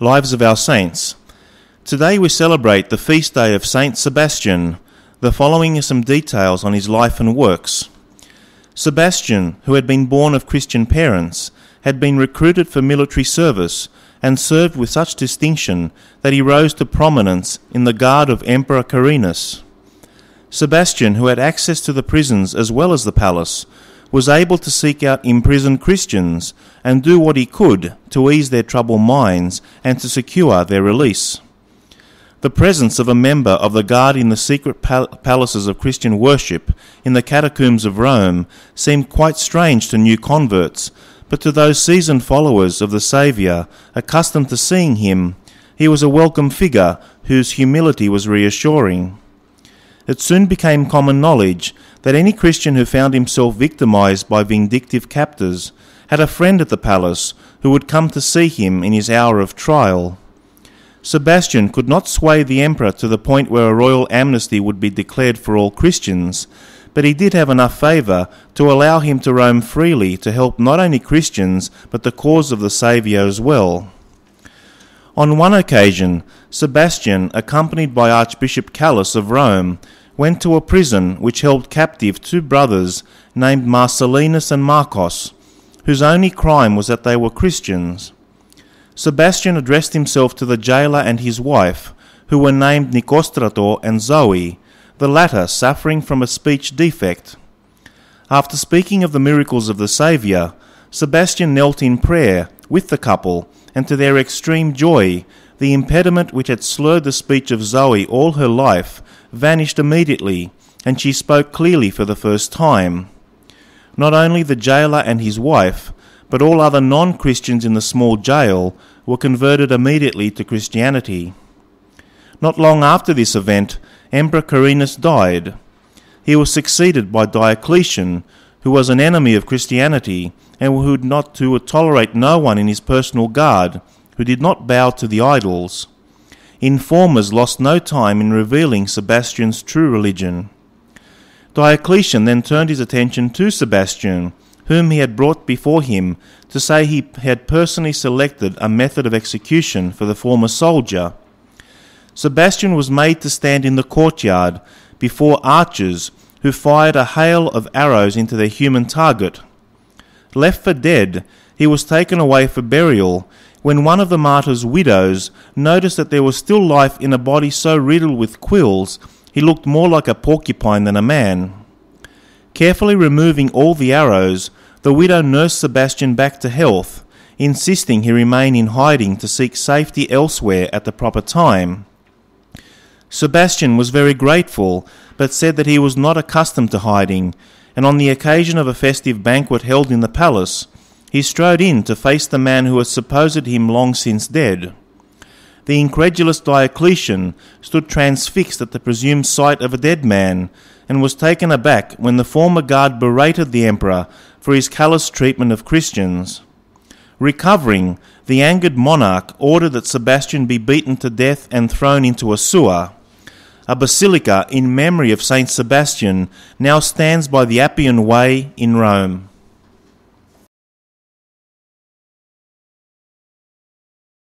Lives of our Saints. Today we celebrate the feast day of Saint Sebastian. The following are some details on his life and works. Sebastian, who had been born of Christian parents, had been recruited for military service and served with such distinction that he rose to prominence in the guard of Emperor Carinus. Sebastian, who had access to the prisons as well as the palace, was able to seek out imprisoned Christians and do what he could to ease their troubled minds and to secure their release. The presence of a member of the guard in the secret palaces of Christian worship in the catacombs of Rome seemed quite strange to new converts, but to those seasoned followers of the Saviour, accustomed to seeing him, he was a welcome figure whose humility was reassuring. It soon became common knowledge that any Christian who found himself victimized by vindictive captors had a friend at the palace who would come to see him in his hour of trial. Sebastian could not sway the emperor to the point where a royal amnesty would be declared for all Christians, but he did have enough favour to allow him to roam freely to help not only Christians but the cause of the Saviour as well. On one occasion, Sebastian, accompanied by Archbishop Callus of Rome, went to a prison which held captive two brothers named Marcellinus and Marcos, whose only crime was that they were Christians. Sebastian addressed himself to the jailer and his wife, who were named Nicostrato and Zoe, the latter suffering from a speech defect. After speaking of the miracles of the Saviour, Sebastian knelt in prayer with the couple, and to their extreme joy, the impediment which had slurred the speech of Zoe all her life vanished immediately, and she spoke clearly for the first time. Not only the jailer and his wife, but all other non-Christians in the small jail were converted immediately to Christianity. Not long after this event, Emperor Carinus died. He was succeeded by Diocletian, who was an enemy of Christianity and who would tolerate no one in his personal guard who did not bow to the idols. Informers lost no time in revealing Sebastian's true religion. Diocletian then turned his attention to Sebastian, whom he had brought before him, to say he had personally selected a method of execution for the former soldier. Sebastian was made to stand in the courtyard before archers who fired a hail of arrows into their human target. Left for dead, he was taken away for burial when one of the martyr's widows noticed that there was still life in a body so riddled with quills he looked more like a porcupine than a man. Carefully removing all the arrows, the widow nursed Sebastian back to health, insisting he remain in hiding to seek safety elsewhere at the proper time. Sebastian was very grateful, but said that he was not accustomed to hiding, and on the occasion of a festive banquet held in the palace, he strode in to face the man who had supposed him long since dead. The incredulous Diocletian stood transfixed at the presumed sight of a dead man, and was taken aback when the former guard berated the emperor for his callous treatment of Christians. Recovering, the angered monarch ordered that Sebastian be beaten to death and thrown into a sewer. A basilica in memory of Saint Sebastian now stands by the Appian Way in Rome.